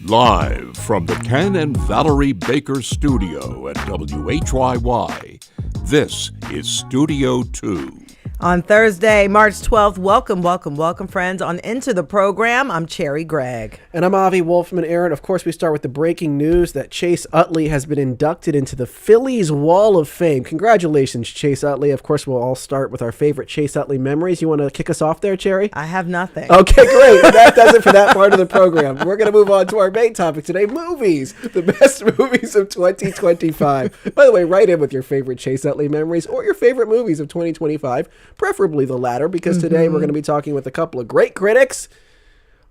Live from the Ken and Valerie Baker studio at WHYY, this is Studio 2. On Thursday, March 12th, welcome, friends, on Into the Program. I'm Cherry Gregg. And I'm Avi Wolfman Aaron. Of course, we start with the breaking news that Chase Utley has been inducted into the Phillies Wall of Fame. Congratulations, Chase Utley. Of course, we'll all start with our favorite Chase Utley memories. You want to kick us off there, Cherry? I have nothing. Okay, great. That does it for that part of the program. We're going to move on to our main topic today, movies. The best movies of 2025. By the way, write in with your favorite Chase Utley memories or your favorite movies of 2025. Preferably the latter, because today we're going to be talking with a couple of great critics.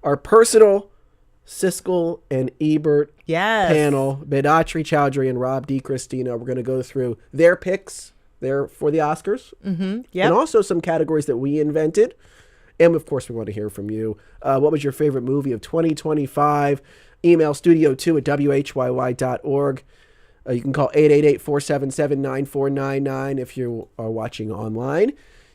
Our personal Siskel and Ebert panel, Bedatri, Choudhury, and DiCristino. We're going to go through their picks there for the Oscars. And also some categories that we invented. And of course, we want to hear from you. What was your favorite movie of 2025? Email studio2 at whyy.org. You can call 888-477-9499 if you are watching online.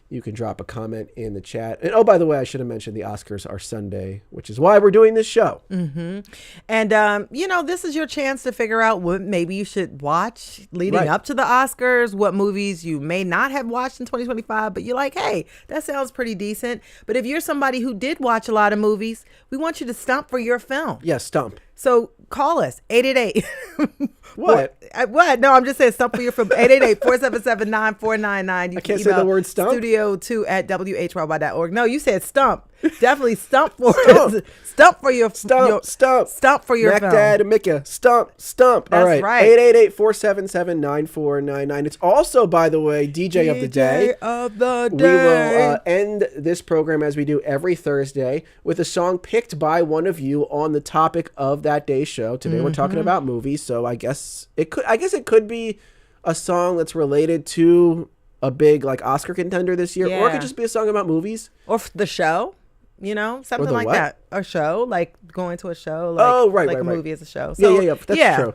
You can drop a comment in the chat. And, oh, by the way, I should have mentioned the Oscars are Sunday, which is why we're doing this show. And, this is your chance to figure out what maybe you should watch leading up to the Oscars, what movies you may not have watched in 2025, but you're like, hey, that sounds pretty decent. But if you're somebody who did watch a lot of movies, we want you to stump for your film. Yes, stump. So call us, 888. What? What? No, I'm just saying stump for your film, 888-477-9499. I can't say the word stump. Studio2 at whyy.org. No, you said stump. Definitely stump for it. Stump for your stump. Stump for your Mac film. Dad and Mika. Stump. That's all right. Right. 888-477-9499. It's also, by the way, DJ of the day. We will end this program as we do every Thursday with a song picked by one of you on the topic of that day's show. Today we're talking about movies, so I guess it could be a song that's related to a big Oscar contender this year, or it could just be a song about movies or the show. Something like that. A show, like going to a show. Right. A movie is a show. So,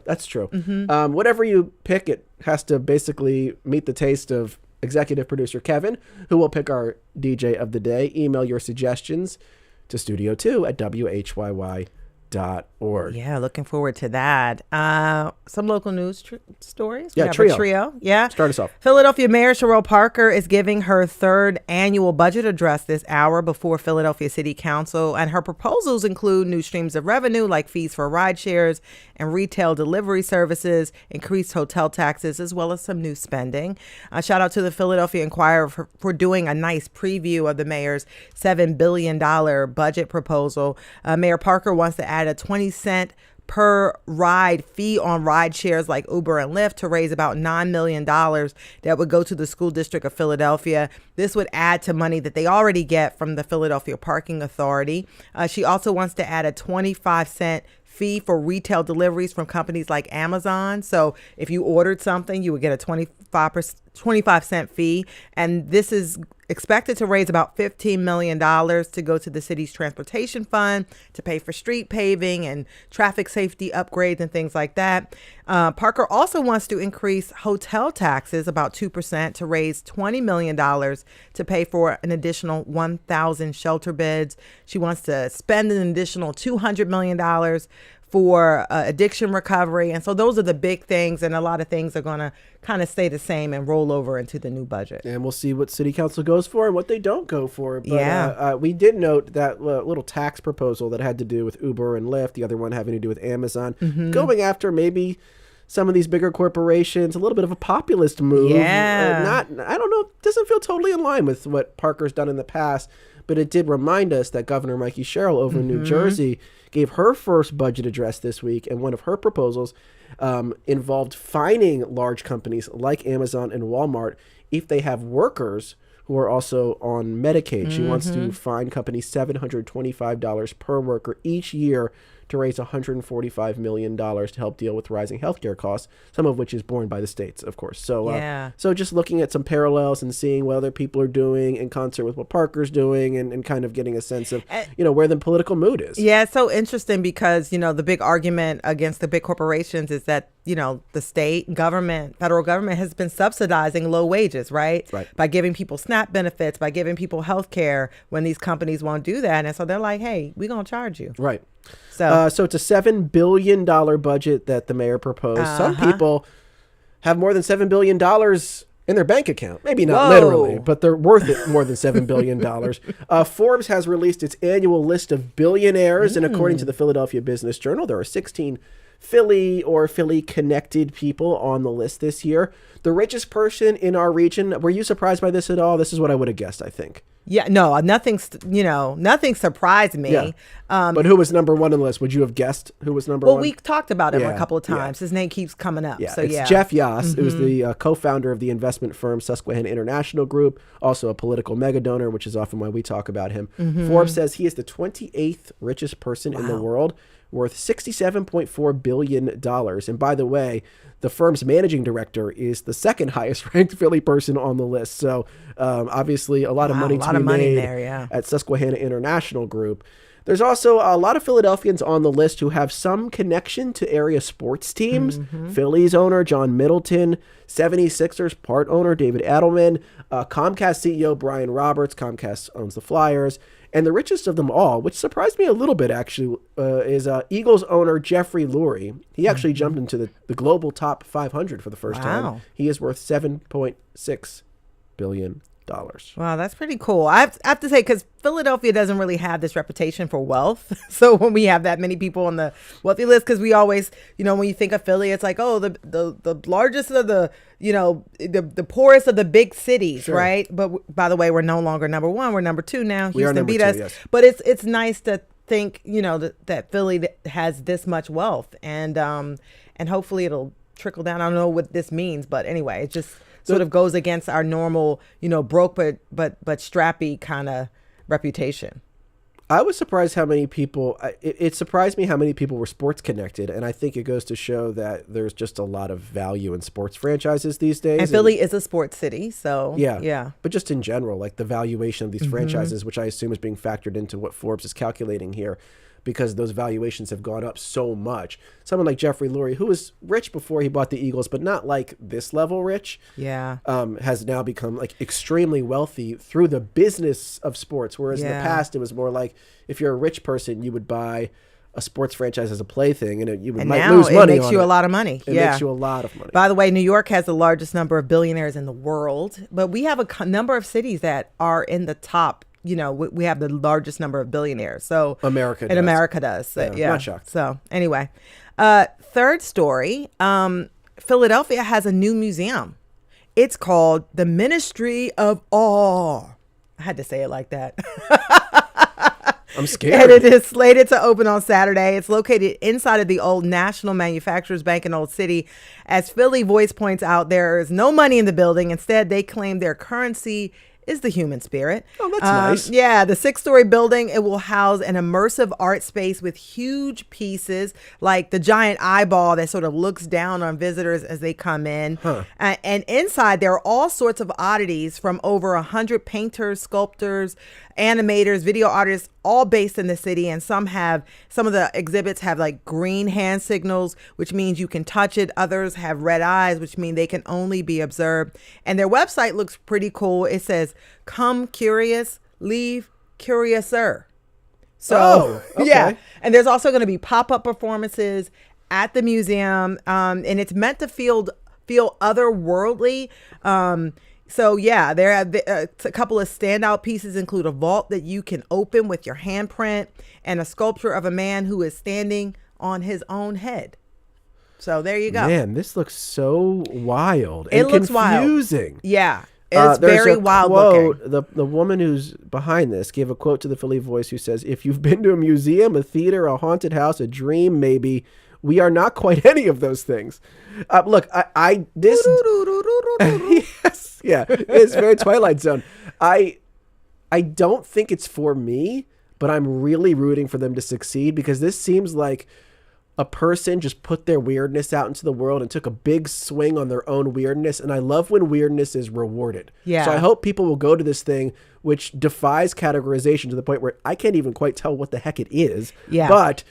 That's true. Whatever you pick, it has to basically meet the taste of executive producer Kevin, who will pick our DJ of the day. Email your suggestions to studio2 at whyy.org. Yeah, looking forward to that. Some local news stories. Yeah, trio. Yeah. Start us off. Philadelphia Mayor Cheryl Parker is giving her third annual budget address this hour before Philadelphia City Council, and her proposals include new streams of revenue like fees for ride shares and retail delivery services, increased hotel taxes, as well as some new spending. Shout out to the Philadelphia Inquirer for doing a nice preview of the mayor's $7 billion budget proposal. Mayor Parker wants to add a 20-cent per ride fee on ride shares like Uber and Lyft to raise about $9 million that would go to the school district of Philadelphia. This would add to money that they already get from the Philadelphia Parking Authority. She also wants to add a 25-cent fee for retail deliveries from companies like Amazon. So if you ordered something, you would get a 25-cent fee. And this is expected to raise about $15 million to go to the city's transportation fund to pay for street paving and traffic safety upgrades and things like that. Parker also wants to increase hotel taxes about 2% to raise $20 million to pay for an additional 1,000 shelter beds. She wants to spend an additional $200 million for addiction recovery. And so those are the big things, and a lot of things are going to kind of stay the same and roll over into the new budget. And we'll see what City Council goes for and what they don't go for. But we did note that little tax proposal that had to do with Uber and Lyft, the other one having to do with Amazon, going after maybe some of these bigger corporations, a little bit of a populist move. Yeah. I don't know, doesn't feel totally in line with what Parker's done in the past, but it did remind us that Governor Mikey Sherrill over in New Jersey gave her first budget address this week, and one of her proposals involved fining large companies like Amazon and Walmart if they have workers who are also on Medicaid. She wants to fine companies $725 per worker each year to raise $145 million to help deal with rising healthcare costs, some of which is borne by the states, of course. So so just looking at some parallels and seeing what other people are doing in concert with what Parker's doing, and kind of getting a sense of, where the political mood is. Yeah, it's so interesting because, the big argument against the big corporations is that, the state government, federal government has been subsidizing low wages, right? By giving people SNAP benefits, by giving people health care when these companies won't do that. And so they're like, hey, we're going to charge you. Right. So, So it's a $7 billion budget that the mayor proposed. Some people have more than $7 billion in their bank account. Maybe not literally, but they're worth it more than $7 billion. Forbes has released its annual list of billionaires, and according to the Philadelphia Business Journal, there are 16 Philly or Philly-connected people on the list this year. The richest person in our region, were you surprised by this at all? This is what I would have guessed, I think. yeah, no, nothing surprised me. Yeah. But who was number one on the list? Would you have guessed who was number Well, one? we talked about him Yeah, a couple of yeah. times. His name keeps coming up. Yeah, So, it's yeah. Jeff Yass. It was the co-founder of the investment firm Susquehanna International Group, also a political mega donor, which is often why we talk about him. Forbes says he is the 28th richest person in the world, worth $67.4 billion. And by the way, the firm's managing director is the second highest ranked Philly person on the list. So obviously a lot of money to be made there, yeah. at Susquehanna International Group. There's also a lot of Philadelphians on the list who have some connection to area sports teams. Phillies owner John Middleton, 76ers part owner David Adelman, Comcast CEO Brian Roberts. Comcast owns the Flyers. And the richest of them all, which surprised me a little bit actually, is Eagles owner Jeffrey Lurie. He actually jumped into the global top 500 for the first time. He is worth $7.6 billion. Wow, that's pretty cool. I have to say, because Philadelphia doesn't really have this reputation for wealth. So when we have that many people on the wealthy list, because we always, when you think of Philly, it's like, oh, the largest of the, the poorest of the big cities, right? But by the way, we're no longer number one. We're number two now. Houston beat us. Yes. But it's nice to think, that Philly has this much wealth, and hopefully it'll trickle down. I don't know what this means, but anyway, it just sort of goes against our normal, broke but strappy kind of reputation. I was surprised how many people, it surprised me how many people were sports connected. And I think it goes to show that there's just a lot of value in sports franchises these days. And Philly is a sports city. So yeah. But just in general, like the valuation of these franchises, which I assume is being factored into what Forbes is calculating here, because those valuations have gone up so much. Someone like Jeffrey Lurie, who was rich before he bought the Eagles, but not like this level rich, has now become like extremely wealthy through the business of sports. Whereas in the past, it was more like if you're a rich person, you would buy a sports franchise as a plaything, and you might lose money. And now it makes you a lot of money. It makes you a lot of money. By the way, New York has the largest number of billionaires in the world, but we have a number of cities that are in the top. We have the largest number of billionaires. So America does. So, Not shocked. So anyway, third story, Philadelphia has a new museum. It's called the Ministry of Awe. I had to say it like that. I'm scared. And it is slated to open on Saturday. It's located inside of the old National Manufacturers Bank in Old City. As Philly Voice points out, there is no money in the building. Instead, they claim their currency is the human spirit. Oh, that's nice. Yeah, the 6-story building, it will house an immersive art space with huge pieces like the giant eyeball that sort of looks down on visitors as they come in. And inside, there are all sorts of oddities from over 100 painters, sculptors, animators, video artists, all based in the city. And some of the exhibits have like green hand signals, which means you can touch it. Others have red eyes, which mean they can only be observed. And their website looks pretty cool. It says, "Come curious, leave curiouser." So, okay. Yeah. And there's also going to be pop-up performances at the museum. And it's meant to feel otherworldly. So yeah, there are a couple of standout pieces include a vault that you can open with your handprint and a sculpture of a man who is standing on his own head. So there you go. Man, this looks so wild It and looks confusing. wild. Yeah. It's very wild looking. The woman who's behind this gave a quote to the Philly Voice who says, "If you've been to a museum, a theater, a haunted house, a dream, maybe, we are not quite any of those things." Look, this yes, yeah, it's very Twilight Zone. I don't think it's for me, but I'm really rooting for them to succeed because this seems like a person just put their weirdness out into the world and took a big swing on their own weirdness. And I love when weirdness is rewarded. Yeah. So I hope people will go to this thing, which defies categorization to the point where I can't even quite tell what the heck it is. Yeah. But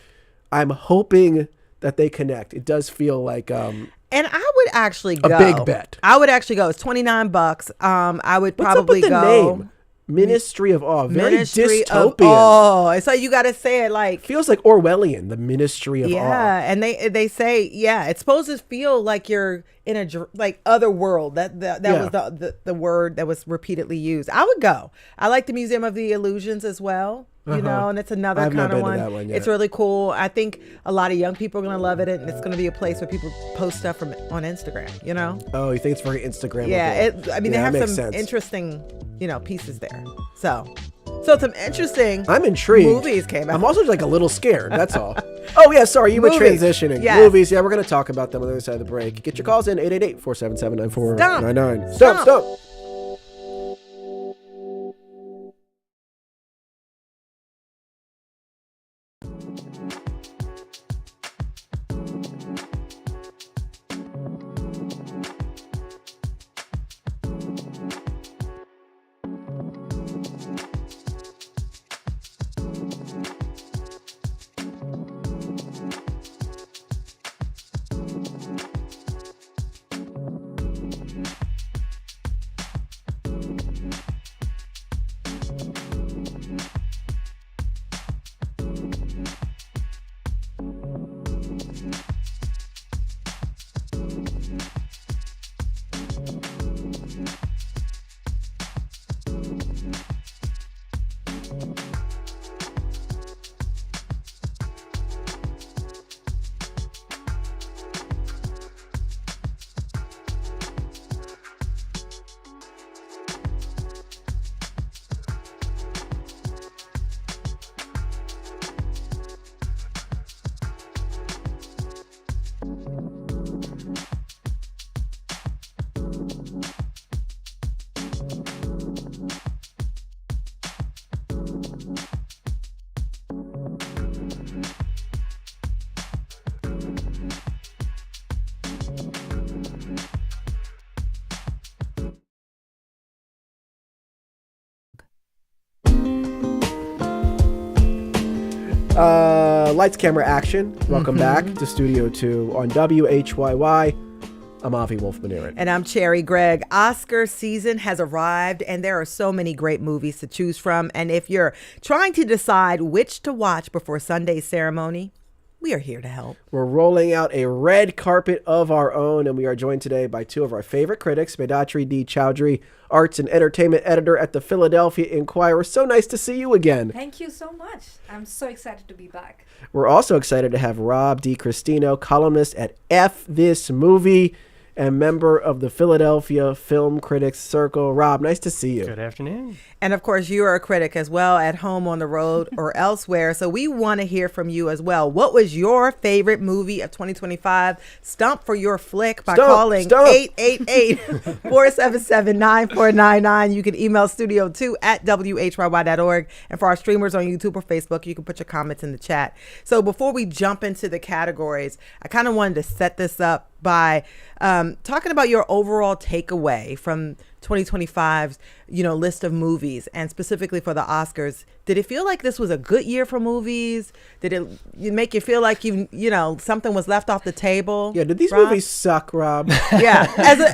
I'm hoping that they connect. It does feel like and I would actually go. a big bet. I would actually go. It's $29. I would What's probably up with the go. name? Ministry of Awe. Very Ministry dystopian. of Awe. So you got to say it like. Feels like Orwellian, the Ministry of Awe. Yeah, and they say, it's supposed to feel like you're in a like other world. That was the word that was repeatedly used. I would go. I like the Museum of the Illusions as well. You know, and it's another kind of one. That one yet. It's really cool. I think a lot of young people are going to love it, and it's going to be a place where people post stuff on Instagram, you know? Oh, you think it's very Instagrammable? Yeah, they have some sense. interesting, pieces there. So some interesting I'm intrigued. Movies came out. I'm also like a little scared, that's all. Oh, yeah, sorry, you were transitioning. Yes. Movies, yeah, we're going to talk about them on the other side of the break. Get your calls in, 888-477-9499. Stump. Lights, camera, action. Welcome back to Studio 2 on WHYY. I'm Avi Wolfman-Aaron. And I'm Cherry Gregg. Oscar season has arrived, and there are so many great movies to choose from. And if you're trying to decide which to watch before Sunday's ceremony, we are here to help. We're rolling out a red carpet of our own, and we are joined today by two of our favorite critics, Bedatri D, Choudhury, arts and entertainment editor at the Philadelphia Inquirer. So nice to see you again. Thank you so much. I'm so excited to be back. We're also excited to have Rob DiCristino, columnist at FThisMovie and member of the Philadelphia Film Critics Circle. Rob, nice to see you. Good afternoon. And of course, you are a critic as well, at home, on the road, or elsewhere. So we want to hear from you as well. What was your favorite movie of 2025? Stump for your flick by calling 888-477-9499. You can email studio2@whyy.org. And for our streamers on YouTube or Facebook, you can put your comments in the chat. So before we jump into the categories, I kind of wanted to set this up by talking about your overall takeaway from 2025's list of movies, and specifically for the Oscars. Did it feel like this was a good year for movies? Did it make you feel like something was left off the table? Yeah, did these Rob? movies suck, Rob? Yeah, as a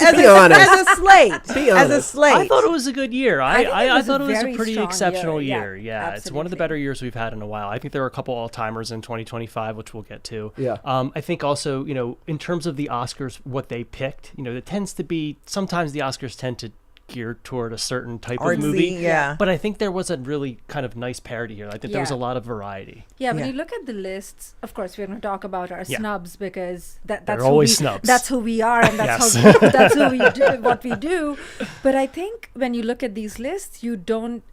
slate. Be As a honest. slate. I thought it was a good year. I thought it was a very pretty strong exceptional year. year. It's one of the better years we've had in a while. I think there were a couple all-timers in 2025, which we'll get to. Yeah. I think also, in terms of the Oscars, what they picked, it tends to be, sometimes the Oscars tend to geared toward a certain type of movie. Yeah. But I think there was a really kind of nice parity here. I think there was a lot of variety. Yeah, when you look at the lists, of course, we're going to talk about our snubs, because that's They're always snubs. That's who we are, and that's Yes. that's who we do, what we do. But I think when you look at these lists, you don't,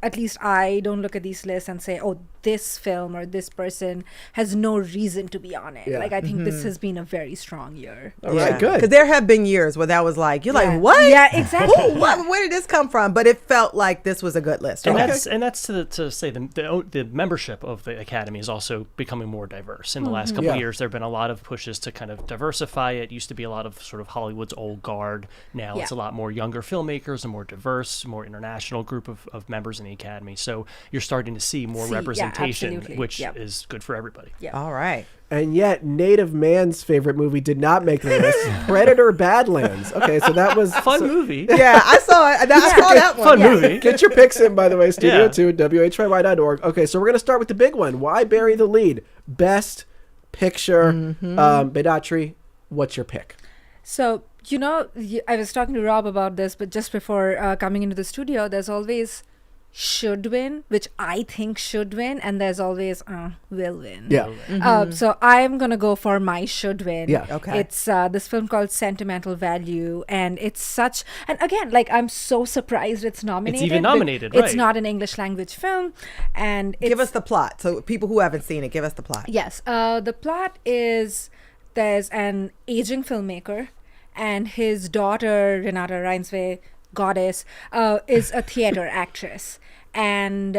at least I don't look at these lists and say, oh, this film or this person has no reason to be on it. Yeah. Like, I think this has been a very strong year. All right, good. Because there have been years where that was like, you're like, what? Yeah, exactly. Where did this come from? But it felt like this was a good list. And Okay. that's to say the membership of the Academy is also becoming more diverse. In the last couple of years, there have been a lot of pushes to kind of diversify it. Used to be a lot of sort of Hollywood's old guard. Now it's a lot more younger filmmakers, a more diverse, more international group of members in the Academy. So you're starting to see more representation representation, absolutely. which Yep. is good for everybody. Yeah. All right. And yet, Native Man's favorite movie did not make the list. Predator Badlands. Okay, so that was Fun movie. Yeah, I saw it. I saw that one. Fun movie. Get your picks in, by the way, Studio Yeah. 2, WHYY.org. Okay, so we're going to start with the big one. Why bury the lead? Best Picture. Bedatri, what's your pick? So, I was talking to Rob about this, but just before coming into the studio, there's always should win, which I think should win, and there's always will win. Yeah. So I'm going to go for my should win. Yeah. Okay. It's this film called Sentimental Value, and it's such, and again, like, I'm so surprised it's nominated. even nominated, It's right. not an English language film, and Give us the plot. So people who haven't seen it, give us the plot. Yes. The plot is there's an aging filmmaker, and his daughter, Renata Reinsve, goddess, is a theater actress. And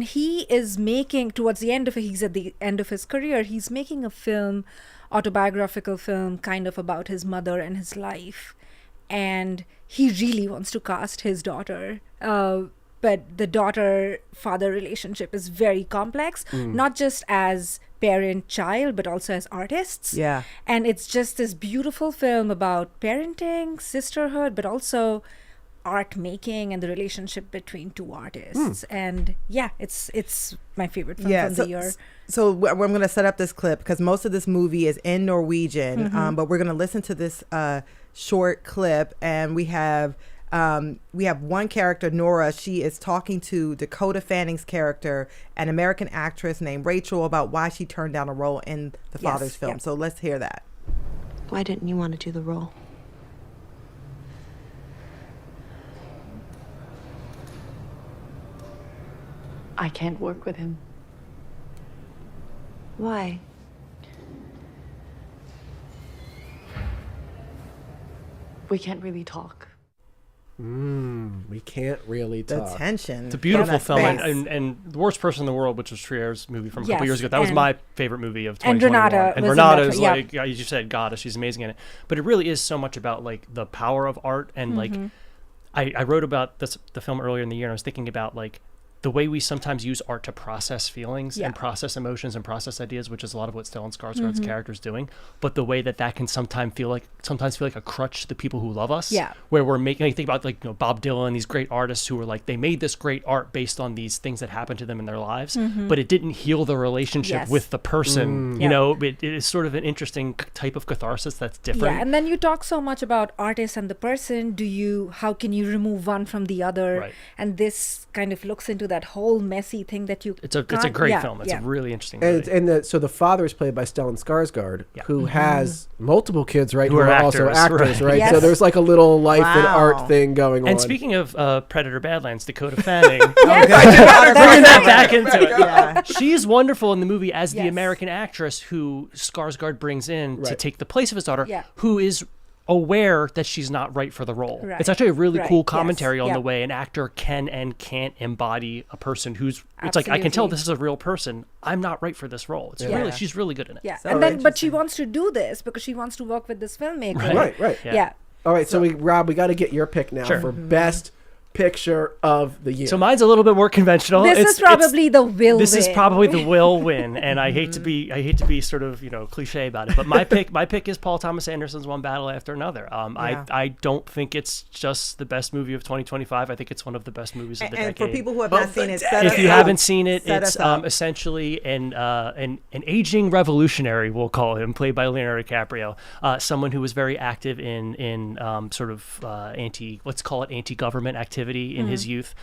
he is making, towards the end of it, he's at the end of his career, he's making a film, autobiographical film, kind of about his mother and his life. And he really wants to cast his daughter. But the daughter-father relationship is very complex, not just as parent-child, but also as artists. Yeah. And it's just this beautiful film about parenting, sisterhood, but also art making and the relationship between two artists. And yeah, it's my favorite film from the year. So I'm going to set up this clip because most of this movie is in Norwegian, but we're going to listen to this short clip, and we have one character, Nora. She is talking to Dakota Fanning's character, an American actress named Rachel, about why she turned down a role in the father's film. yeah. So let's hear that. Why didn't you want to do the role? I can't work with him. Why? We can't really talk. We can't really The talk. tension. It's a beautiful that film, space. and The Worst Person in the World, which was Trier's movie from a Yes, couple years ago. That was and- my favorite movie of and 2021. Renata And was in Renata that is too, yeah. like, as you said, goddess. She's amazing in it. But it really is so much about like the power of art, and like I wrote about the film earlier in the year, and I was thinking about like the way we sometimes use art to process feelings Yeah. and process emotions and process ideas, which is a lot of what Stellan Skarsgård's character is doing. But the way that can sometimes feel like a crutch to the people who love us. Yeah. Where we're making, I think about like, Bob Dylan, these great artists who were like, they made this great art based on these things that happened to them in their lives, but it didn't heal the relationship Yes. with the person. Yeah. It is sort of an interesting type of catharsis that's different. Yeah, and then you talk so much about artists and the person. How can you remove one from the other? Right. And this kind of looks into that whole messy thing that you. It's a can't- great yeah, film. It's yeah. a really interesting And, movie. so the father is played by Stellan Skarsgård, Yeah. who has multiple kids, right? Who are also actors, actors, right. right? Yes. So there's like a little life and Wow. art thing going on. And speaking of Predator Badlands, Dakota Fanning, Okay. bringing that back into it. Yeah. She's wonderful in the movie as the Yes. American actress who Skarsgård brings in to Right. take the place of his daughter, Yeah. who is aware that she's not right for the role. Right. It's actually a really Right. cool Yes. commentary on Yeah. the way an actor can and can't embody a person who's. It's like, I can tell Absolutely. this is a real person. I'm not right for this role. It's really, she's really good in it. Yeah, So and then but she interesting. wants to do this because she wants to work with this filmmaker. Right. Yeah. Yeah. All right, so Rob, we got to get your pick now Sure. for best picture of the year. So mine's a little bit more conventional. This is probably the will. This is win. probably the will win, and I hate to be sort of cliche about it, but my pick is Paul Thomas Anderson's One Battle After Another. Yeah. I don't think it's just the best movie of 2025. I think it's one of the best movies of the And decade. for people who have not seen it, set If us you up. haven't seen it, Set it's us up. essentially an aging revolutionary, we'll call him, played by Leonardo DiCaprio, someone who was very active in sort of let's call it anti-government activity in his youth.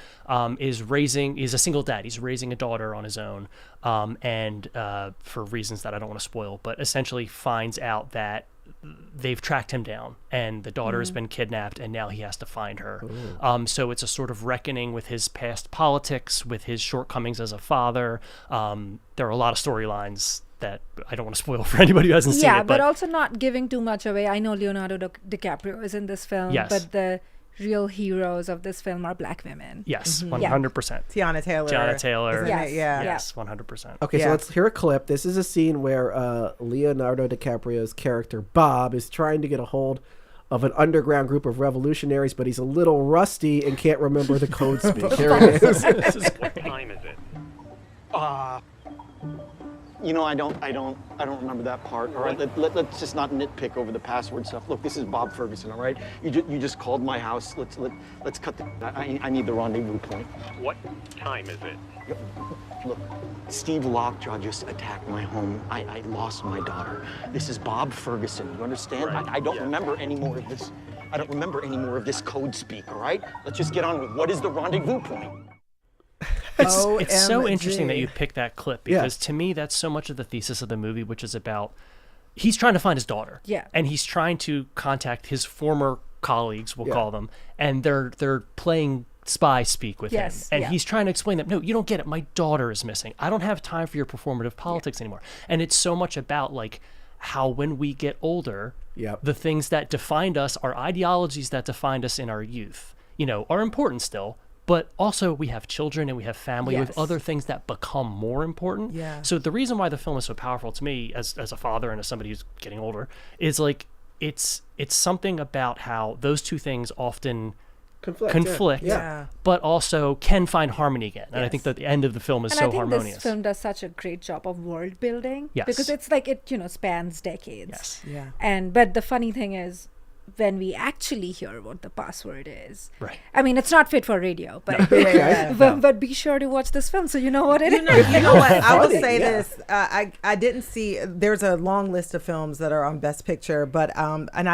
Is a single dad. He's raising a daughter on his own, and for reasons that I don't want to spoil, but essentially finds out that they've tracked him down and the daughter has been kidnapped and now he has to find her. So it's a sort of reckoning with his past politics, with his shortcomings as a father. There are a lot of storylines that I don't want to spoil for anybody who hasn't seen Yeah, it. but also not giving too much away. I know Leonardo DiCaprio is in this film, Yes. but the real heroes of this film are black women. yes, Mm-hmm. 100%. Tiana Taylor. Tiana Taylor. isn't Yes. it? Yeah. Yes, 100%. Okay, so Yeah. let's hear a clip. This is a scene where Leonardo DiCaprio's character Bob is trying to get a hold of an underground group of revolutionaries, but he's a little rusty and can't remember the code speak. Here it is. This is What time is it? I don't remember that part. All right, let's just not nitpick over the password stuff. Look, this is Bob Ferguson. All right, you just called my house. Let's cut the. I need the rendezvous point. What time is it? Look, Steve Lockjaw just attacked my home. I lost my daughter. This is Bob Ferguson. You understand? Right. I don't remember any more of this. I don't remember any more of this code speak. All right, let's just get on with what is the rendezvous point. It's so interesting that you picked that clip because Yeah. to me that's so much of the thesis of the movie, which is about he's trying to find his daughter. Yeah. And he's trying to contact his former colleagues, we'll Yeah. call them, and they're playing spy speak with him. And he's trying to explain that, no, you don't get it. My daughter is missing. I don't have time for your performative politics anymore. And it's so much about like how when we get older, the things that defined us, our ideologies that defined us in our youth, are important still. But also we have children and we have family. We have other things that become more important. Yeah. So the reason why the film is so powerful to me as a father and as somebody who's getting older is like it's something about how those two things often conflict, but also can find harmony again. And I think that the end of the film is so harmonious. I think this film does such a great job of world building. Yes. Because it's like it, spans decades. Yes. Yeah. But the funny thing is, when we actually hear what the password is, right? I mean, it's not fit for radio, but but be sure to watch this film so you know what it is. You know what? I will say this. I didn't see. There's a long list of films that are on Best Picture, but when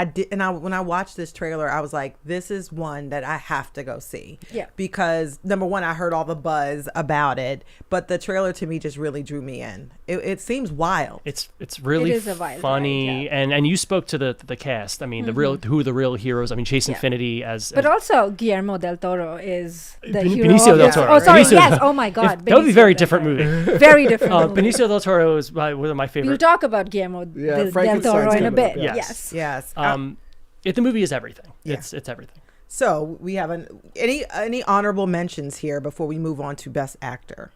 I watched this trailer, I was like, this is one that I have to go see. Yeah. Because number one, I heard all the buzz about it, but the trailer to me just really drew me in. It seems wild. It's really It is a wild funny, ride, and you spoke to the cast. I mean, who are the real heroes? I mean, Chase Infinity as But also Guillermo del Toro is the hero. Benicio of del this. Toro. Oh, sorry. Benicio- Yes. Oh my God. that would be a Benicio very del different Toro. movie. Very different. movie. Benicio del Toro is one of my We'll favorite. talk about Guillermo del Toro Frankenstein's in a coming bit. up, Yes. Yes. The movie is everything. It's everything. So we have any honorable mentions here before we move on to Best Actor.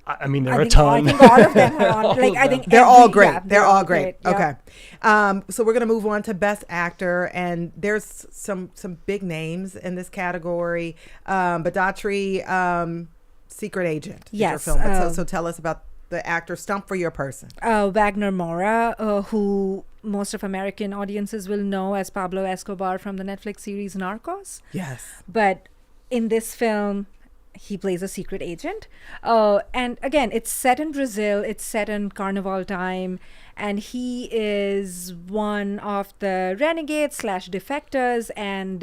I mean, there are I a think, ton. I think all of them are on. Like I think They're all great. They're all great. Yeah. Okay. So we're gonna move on to Best Actor, and there's some big names in this category. Bedatri, Secret Agent. is your Yes, film. So tell us about the actor. Stump for your person. Wagner Moura, who most of American audiences will know as Pablo Escobar from the Netflix series Narcos. Yes. But in this film, he plays a secret agent. And again, it's set in Brazil. It's set in Carnival time. And he is one of the renegades / defectors. And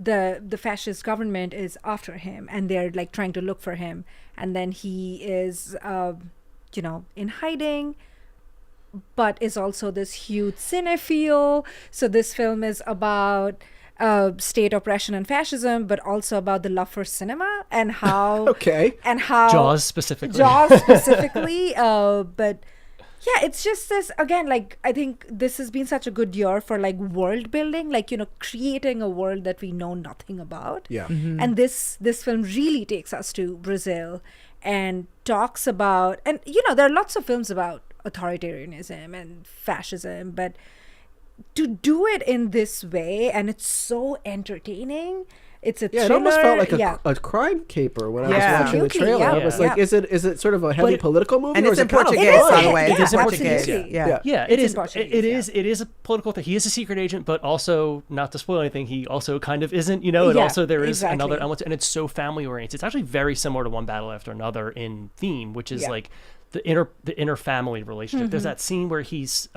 the fascist government is after him. And they're like trying to look for him. And then he is, in hiding, but is also this huge cinephile. So this film is about state oppression and fascism, but also about the love for cinema and how and how Jaws specifically. But yeah, it's just this again. Like I think this has been such a good year for like world building, like creating a world that we know nothing about. Yeah. And this film really takes us to Brazil and talks about, and there are lots of films about authoritarianism and fascism, but to do it in this way, and it's so entertaining. It's a thriller. It almost felt like a crime caper when I was watching the Absolutely, trailer. yeah. I was like, is it sort of a heavy political movie? And or it's is in it kind of Portuguese, fun? by the way. Yeah, It's in Portuguese. absolutely. Yeah. It It's is. in Portuguese, It is a political thing. He is a secret agent, but also, not to spoil anything, he also kind of isn't. And also there is another element, and it's so family oriented. It's actually very similar to One Battle After Another in theme, which is like the inner family relationship. There's that scene where he's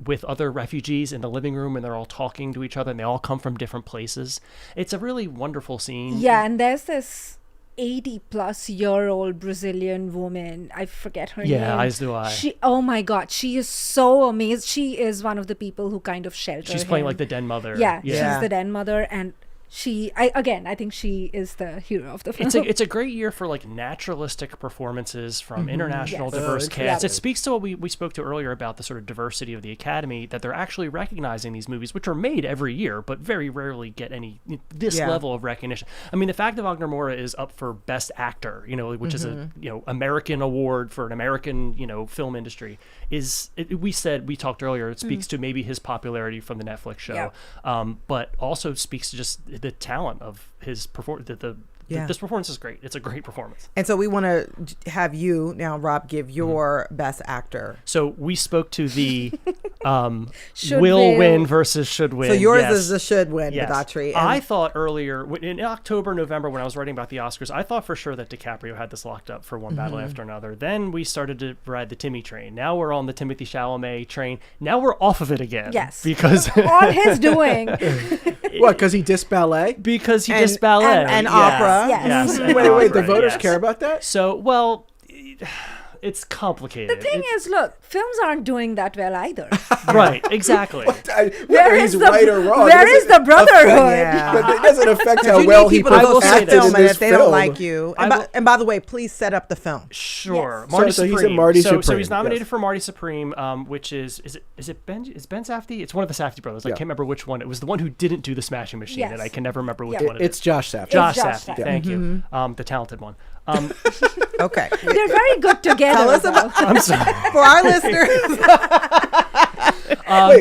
with other refugees in the living room and they're all talking to each other and they all come from different places. It's a really wonderful scene. Yeah, and there's this 80-plus-year-old Brazilian woman. I forget her name. Yeah, as do I. Oh my God, she is so amazing. She is one of the people who kind of shelter She's playing him. like the den mother. Yeah, she's the den mother, and I think she is the hero of the film. It's a great year for like naturalistic performances from international diverse casts. It speaks to what we spoke to earlier about the sort of diversity of the Academy, that they're actually recognizing these movies, which are made every year, but very rarely get this level of recognition. I mean, the fact that Wagner Moura is up for Best Actor, which is a American award for an American film industry, we talked earlier. It speaks to maybe his popularity from the Netflix show, but also speaks to just the talent of his performance, the Yeah. This performance is great. It's a great performance. And so we want to have you now, Rob, give your best actor. So we spoke to the Should will win. win versus should win. So yours yes. is the should win, Yes. Bedatri. I thought earlier, in October, November, when I was writing about the Oscars, I thought for sure that DiCaprio had this locked up for one battle after another. Then we started to ride the Timmy train. Now we're on the Timothée Chalamet train. Now we're off of it again. Yes. Because All his doing. What? Because he dissed ballet? because he And- just ballet and Yes. opera. Yes. Yes. and Wait, the opera, voters yes. care about that? So, well, it's complicated. The thing is, look, films aren't doing that well either. Right, exactly. Whether he's is right or wrong. Where it is doesn't the brotherhood? Yeah. But it doesn't affect You how need well he people to go see acted the in film, and this if they film. don't like you. I And, will- and by the way, please set up the film. Sure. Yes. Marty So he's in Supreme. Marty So Supreme, he's nominated yes. for Marty Supreme, which is Ben Safdie? It's one of the Safdie brothers. I Yeah. can't remember which one. It was the one who didn't do the Smashing Machine, Yes. and I can never remember which Yeah. one it is. It's Josh Safdie. Josh Josh Safdie. Safdie. Thank you. The talented one. Okay. They're very good together. Tell us though. about I'm sorry. for our listeners.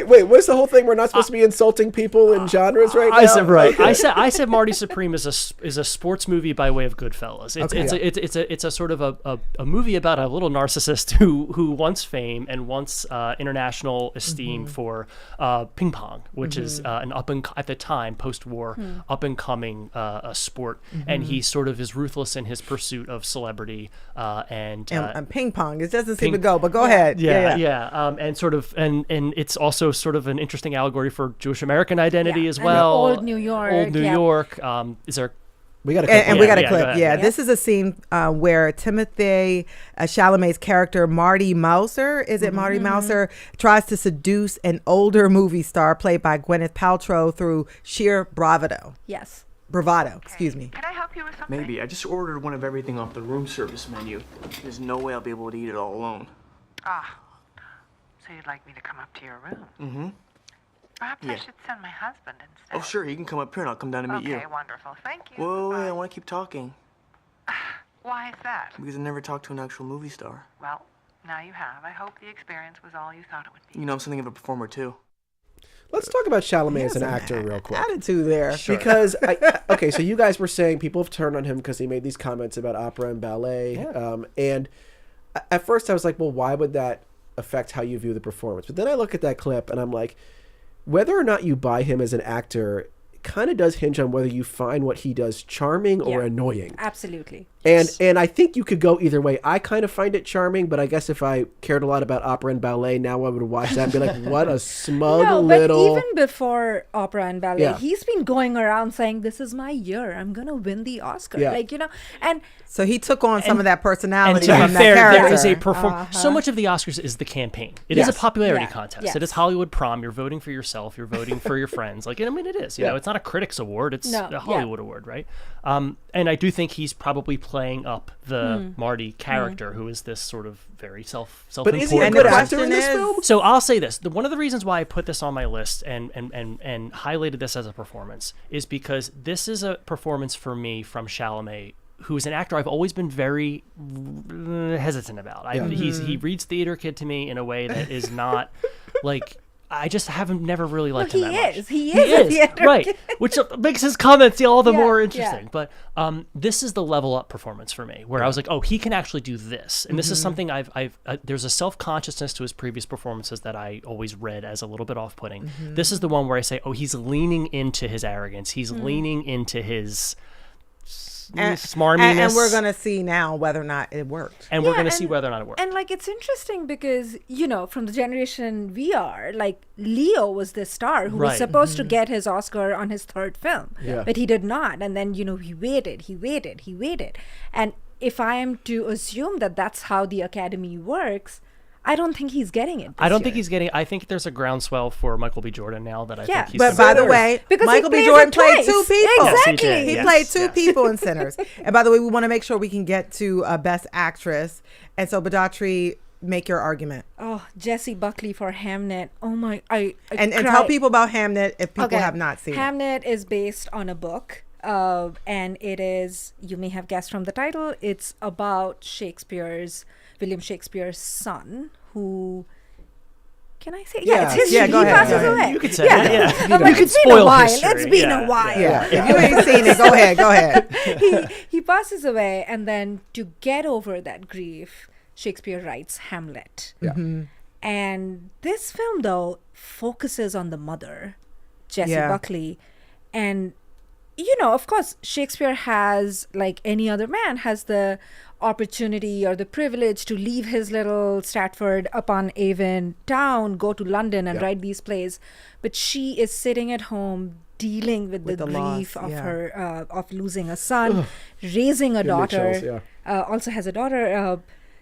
Wait, what's the whole thing? We're not supposed to be insulting people in genres right now? I said right. Okay. I said Marty Supreme is a sports movie by way of Goodfellas. It's a sort of a movie about a little narcissist who wants fame and wants international esteem for ping pong, which is an at the time post-war up and coming sport, and he sort of is ruthless in his pursuit of celebrity and ping pong. It doesn't seem ping- to go, but go ahead. and sort of and it's also sort of an interesting allegory for Jewish American identity Yeah, as and well. old New York, Old New yeah. York. Is there? We got to And we got a Yeah, clip. go ahead. Yeah, Yeah. this is a scene where Timothée Chalamet's character Marty Mouser, is it Marty Mouser, tries to seduce an older movie star played by Gwyneth Paltrow through sheer bravado. Yes. Bravado, excuse me. Can I help you with something? Maybe. I just ordered one of everything off the room service menu. There's no way I'll be able to eat it all alone. Ah, so you'd like me to come up to your room? Mm-hmm. Perhaps Yeah. I should send my husband instead. Oh, sure. He can come up here and I'll come down to meet you. Okay, wonderful. Thank you. Whoa, wait, I Goodbye. want to keep talking. Why is that? Because I never talked to an actual movie star. Well, now you have. I hope the experience was all you thought it would be. You know, I'm something of a performer, too. Let's talk about Chalamet as an actor real quick. Attitude there. Because, okay, so you guys were saying people have turned on him because he made these comments about opera and ballet. And at first I was like, well, why would that affect how you view the performance? But then I look at that clip and I'm like, whether or not you buy him as an actor kind of does hinge on whether you find what he does charming or Yeah. annoying. Absolutely. And I think you could go either way. I kind of find it charming, but I guess if I cared a lot about opera and ballet, now I would watch that and be like, what a smug No, little... but even before opera and ballet, Yeah. he's been going around saying, "This is my year. I'm gonna win the Oscar." Yeah. Like, and So he took on some of that And personality to be from that fair, character. there is a so much of the Oscars is the campaign. It is a Yes. popularity Yeah. contest. Yes. It is Hollywood prom. You're voting for yourself. You're voting for your friends. Like, I mean, it is. You know, it's not a critics award. It's No, a yeah. Hollywood award, right? And I do think he's probably playing up the Marty character, who is this sort of very But is he a self-important good person. actor in this film? So I'll say this: one of the reasons why I put this on my list and highlighted this as a performance is because this is a performance for me from Chalamet, who is an actor I've always been very hesitant about. He reads Theater Kid to me in a way that is not like. I just haven't never really liked him that much. He is a theater right, kid. which makes his comments all the Yeah, more yeah. interesting. But this is the level up performance for me, where I was like, oh, he can actually do this, and this is something I've there's a self consciousness to his previous performances that I always read as a little bit off putting. This is the one where I say, oh, he's leaning into his arrogance, he's leaning into his smarminess, and we're going to see now whether or not it worked. and we're Yeah, going to see and- whether or not it works. And like, it's interesting because, you know, from the generation we are, like, Leo was the star who was Right. supposed to get his Oscar on his third film, Yeah. but he did not. And then, you know, he waited. And if I am to assume that that's how the Academy works, I don't think he's getting it. I don't think year. he's getting. I think there's a groundswell for Michael B. Jordan now that I Yeah, think he's. But by the Sinners. way, Because he Michael B. plays Jordan it played twice. two people. Exactly. Yes, he did. He Yes, played two yes. people in Sinners. And by the way, we want to make sure we can get to Best Actress. And so, Bedatri, make your argument. Oh, Jessie Buckley for Hamnet. Oh my, I And cried. tell people about Hamnet if people Okay. have not seen it. Hamnet is based on a book, and it is, you may have guessed from the title, it's about William Shakespeare's son, who Can I say? Yeah. It's history. Yeah, go He ahead, passes go ahead. away. You could say it, yeah. I'm like, You could it's been a spoil while. history. It's been Yeah, a while. Yeah. If you ain't seen it, go ahead. He passes away, and then to get over that grief, Shakespeare writes Hamlet. Yeah. And this film, though, focuses on the mother, Jessie Yeah. Buckley. And, of course, Shakespeare has, like any other man, has the opportunity or the privilege to leave his little Stratford-upon-Avon town, go to London and write these plays. But she is sitting at home dealing with the grief loss, of yeah. her, of losing a son, raising a daughter, chills, also has a daughter.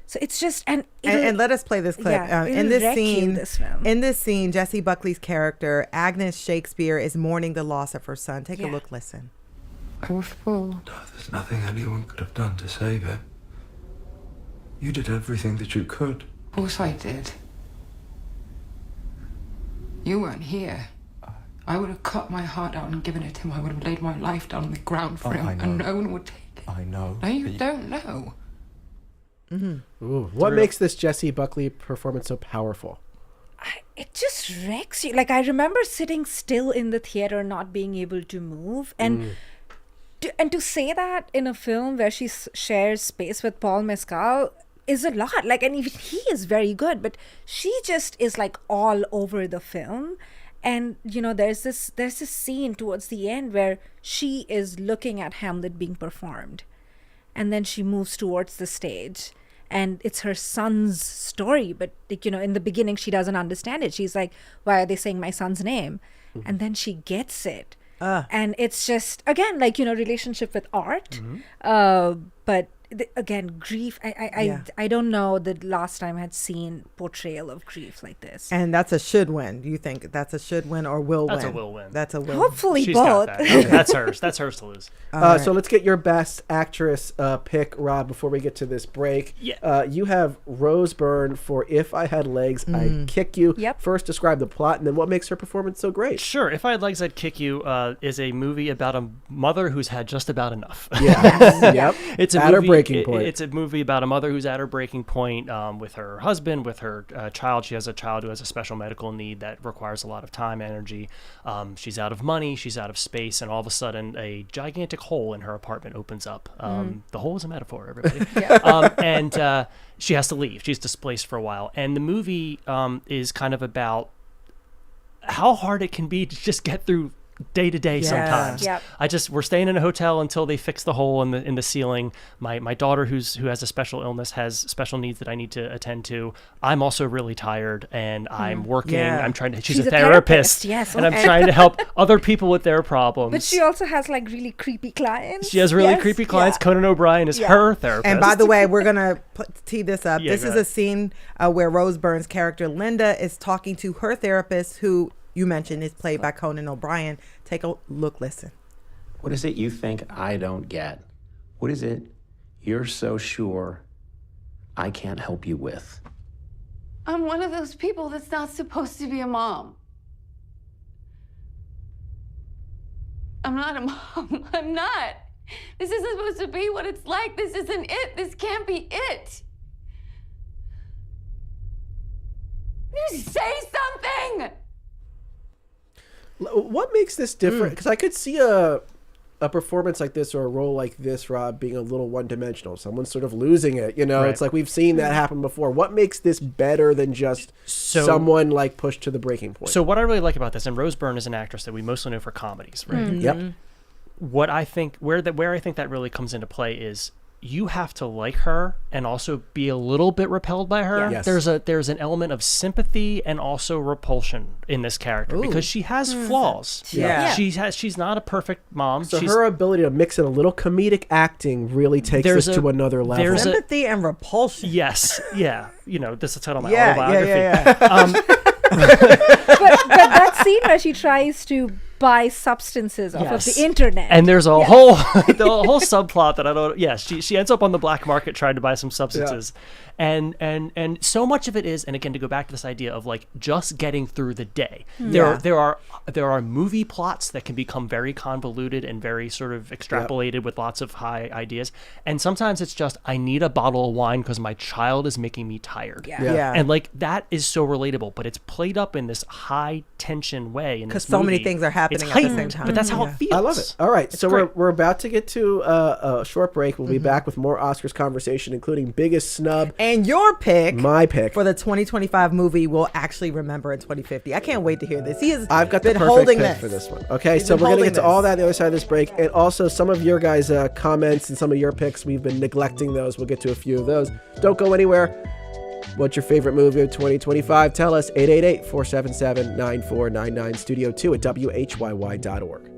So it's just and let us play this clip. Yeah, In it'll this wreck you, scene, this film. in this scene, Jessie Buckley's character Agnes Shakespeare is mourning the loss of her son. Take a Yeah. look. Listen. I was full. No, there's nothing anyone could have done to save him. You did everything that you could. Of course I did. You weren't here. I would have cut my heart out and given it to him. I would have laid my life down on the ground for him, I know. and no one would take it. I know. No, you don't know. Ooh, what makes this Jessie Buckley performance so powerful? It just wrecks you. Like, I remember sitting still in the theater, not being able to move, and to say that in a film where she shares space with Paul Mescal is a lot. Like, and even he is very good, but she just is like all over the film. And there's this scene towards the end where she is looking at Hamlet being performed, and then she moves towards the stage, and it's her son's story, but in the beginning she doesn't understand it. She's like, why are they saying my son's name? And then she gets it. And it's just, again, like, relationship with art. But again, grief. I don't know the last time I had seen portrayal of grief like this. And that's a should win. Do you think that's a should win or will win? That's a will win. That's a will. Hopefully She's both. got that. Okay, that's hers. That's hers to lose. So let's get your best actress pick, Rob, before we get to this break. Yeah. You have Rose Byrne for If I Had Legs, I'd Kick You. Yep. First, describe the plot, and then what makes her performance so great. Sure. If I Had Legs, I'd Kick You is a movie about a mother who's had just about enough. Yeah. Yep. It's a At her movie, breaking point. It's a movie about a mother who's at her breaking point with her husband, with her child. She has a child who has a special medical need that requires a lot of time, energy. She's out of money. She's out of space. And all of a sudden, a gigantic hole in her apartment opens up. The hole is a metaphor, everybody. And she has to leave. She's displaced for a while. And the movie is kind of about how hard it can be to just get through day to day sometimes. Yep. We're staying in a hotel until they fix the hole in the ceiling. My daughter who has a special illness has special needs that I need to attend to. I'm also really tired and I'm working. Yeah. I'm trying to she's She's a a therapist. yes. And I'm trying to help other people with their problems. But she also has like really creepy clients. She has really creepy clients. Yeah. Conan O'Brien is her therapist. And by the way, we're going to tee this up. Yeah, this go is ahead. a scene where Rose Byrne's character, Linda, is talking to her therapist, who you mentioned is played by Conan O'Brien. Take a look, listen. What is it you think I don't get? What is it you're so sure I can't help you with? I'm one of those people that's not supposed to be a mom. I'm not a mom. I'm not. This isn't supposed to be what it's like. This isn't it. This can't be it. You say something! What makes this different? Because I could see a performance like this or a role like this, Rob, being a little one-dimensional. Someone's sort of losing it, Right. It's like we've seen that happen before. What makes this better than just someone like pushed to the breaking point? So what I really like about this, and Rose Byrne is an actress that we mostly know for comedies, right? Yep. What I think where I think that really comes into play is you have to like her and also be a little bit repelled by her. Yeah. Yes. There's an element of sympathy and also repulsion in this character because she has flaws. Yeah. She's not a perfect mom. So her ability to mix in a little comedic acting really takes this to another level. Sympathy and repulsion. Yes. Yeah. This is titled my Yeah, autobiography. yeah. but that scene where she tries to buy substances off of Yes. the internet. And there's a whole the whole subplot that I don't. Yes, she ends up on the black market trying to buy some substances, and so much of it is, and again to go back to this idea of like just getting through the day. There are movie plots that can become very convoluted and very sort of extrapolated with lots of high ideas, and sometimes it's just I need a bottle of wine because my child is making me tired. And like that is so relatable, but it's played up in this high tension way. Because so many things are happening at the same time. But that's how it feels. I love it. All right, It's so great. we're about to get to a short break. We'll be back with more Oscars conversation, including biggest snub. And your pick. My pick. For the 2025 movie we'll actually remember in 2050. I can't wait to hear this. He has I've got the been perfect holding pick this for this one. Okay, He's so been we're going to holding get to this. all that on the other side of this break. And also some of your guys' comments and some of your picks. We've been neglecting those. We'll get to a few of those. Don't go anywhere. What's your favorite movie of 2025? Tell us. 888-477-9499. Studio 2 at WHYY.org.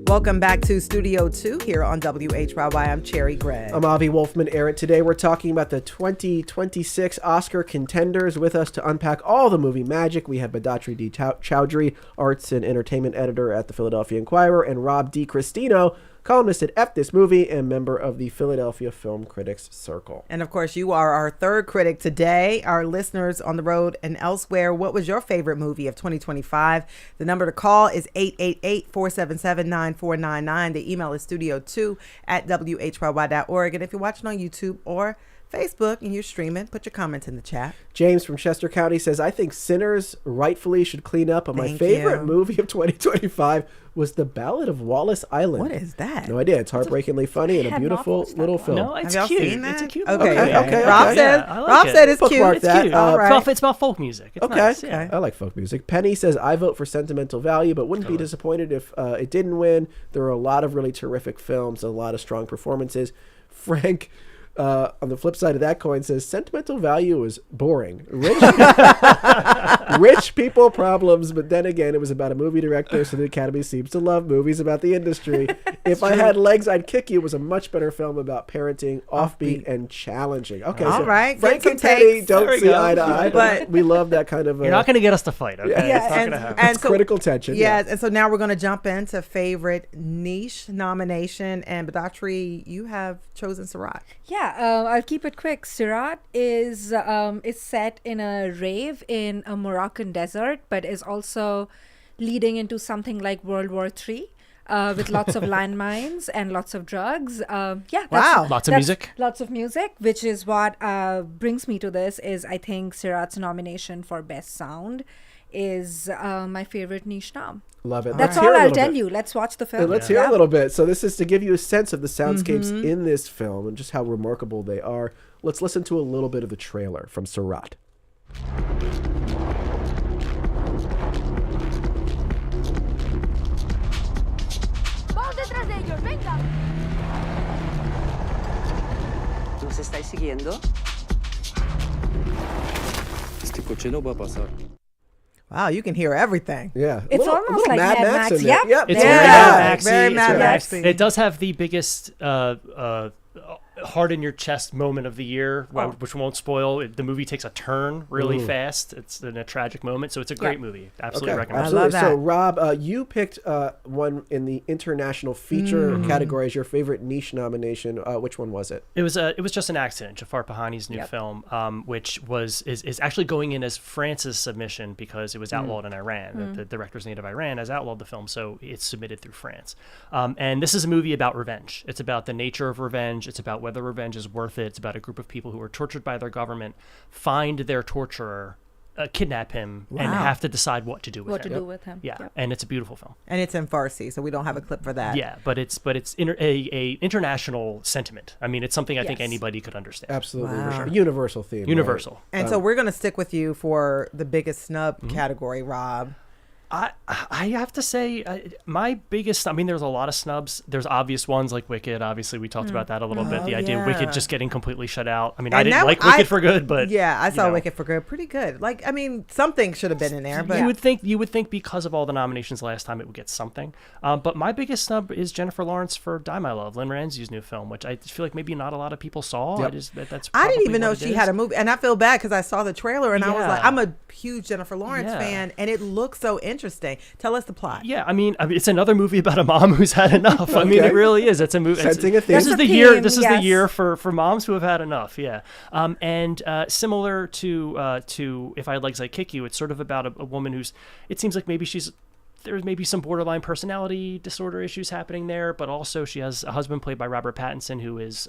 Welcome back to Studio 2 here on WHYY. I'm Cherry Gregg. I'm Avi Wolfman-Arent. Today we're talking about the 2026 Oscar contenders. With us to unpack all the movie magic, we have Bedatri D. Choudhury, arts and entertainment editor at the Philadelphia Inquirer, and Rob DiCristino, columnist at FThisMovie and member of the Philadelphia Film Critics Circle. And of course, you are our third critic today. Our listeners on the road and elsewhere, what was your favorite movie of 2025? The number to call is 888-477-9499. The email is studio2@whyy.org. And if you're watching on YouTube or Facebook and you're streaming, put your comments in the chat. James from Chester County says, I think Sinners rightfully should clean up, but my favorite movie of 2025 was The Ballad of Wallace Island. What is that? No idea. It's heartbreakingly funny and a beautiful little film. No, it's Have y'all cute. seen that? It's a cute Okay, movie. okay. Rob said, I like Rob it. said it's cute. Bookmark It's that. cute. All right. It's about folk music. It's Okay. nice. Yeah. I like folk music. Penny says, I vote for Sentimental Value, but wouldn't be disappointed if it didn't win. There are a lot of really terrific films, a lot of strong performances. Frank, on the flip side of that coin, says Sentimental Value is boring. Rich people problems, but then again, it was about a movie director, so the Academy seems to love movies about the industry. If I Had Legs, I'd Kick You was a much better film about parenting, offbeat, and challenging. Okay, All so right, Frank get and some Penny takes. don't There we see go. eye to eye, but we love that kind of... You're not going to get us to fight, okay? Yeah, It's not going to happen. and It's critical tension. Yes, and so now we're going to jump into favorite niche nomination. And Bedatri, you have chosen Sirat. Yeah, I'll keep it quick. Sirat is set in a rave in a Moroccan desert, but is also leading into something like World War III. With lots of landmines and lots of drugs. Lots of music. Lots of music, which is what brings me to this, is I think Sirat's nomination for Best Sound is my favorite niche nom. Love it. That's Let's hear all a I'll little tell bit. you. Let's watch the film. Let's hear a little bit. So this is to give you a sense of the soundscapes in this film and just how remarkable they are. Let's listen to a little bit of the trailer from Sirat. estáis siguiendo? Este coche no va a pasar. Wow, you can hear everything. Yeah. It's almost like Mad Max. in there. Yep. Yep. It's very Mad Max. It does have the biggest heart in your chest moment of the year, which won't spoil. The movie takes a turn really fast. It's in a tragic moment, so it's a great movie. Absolutely recommend. Absolutely. I love that. So, Rob, you picked one in the international feature category as your favorite niche nomination. Which one was it? It was Just an Accident, Jafar Pahani's new film, which is actually going in as France's submission because it was outlawed in Iran. The director's native Iran has outlawed the film, so it's submitted through France. And this is a movie about revenge. It's about the nature of revenge. It's about whether revenge is worth it. It's about a group of people who are tortured by their government, find their torturer, kidnap him, and have to decide what to do with him. Yeah, and it's a beautiful film. And it's in Farsi, so we don't have a clip for that. Yeah, but it's a international sentiment. I mean, it's something I think anybody could understand. Absolutely. Wow. Universal theme. Universal. Right? And so we're going to stick with you for the biggest snub category, Rob. I have to say, my biggest, I mean, there's a lot of snubs. There's obvious ones like Wicked. Obviously, we talked about that a little bit. The idea of Wicked just getting completely shut out. I mean, I didn't like Wicked for Good, but I saw Wicked for Good. Pretty good. Like, I mean, something should have been in there. But you would think because of all the nominations last time, it would get something. But my biggest snub is Jennifer Lawrence for Die My Love, Lynn Ramsey's new film, which I feel like maybe not a lot of people saw. Yep. I didn't even know she had a movie, and I feel bad because I saw the trailer and I was like, I'm a huge Jennifer Lawrence fan, and it looks so interesting. Tell us the plot. Yeah, I mean, it's another movie about a mom who's had enough. I mean, it really is. It's a movie. Sensing a theme. This is the year. This is the year for moms who have had enough. Yeah, and similar to If I Had Legs I'd Kick You, it's sort of about a woman who's. It seems like maybe there's maybe some borderline personality disorder issues happening there, but also she has a husband played by Robert Pattinson who is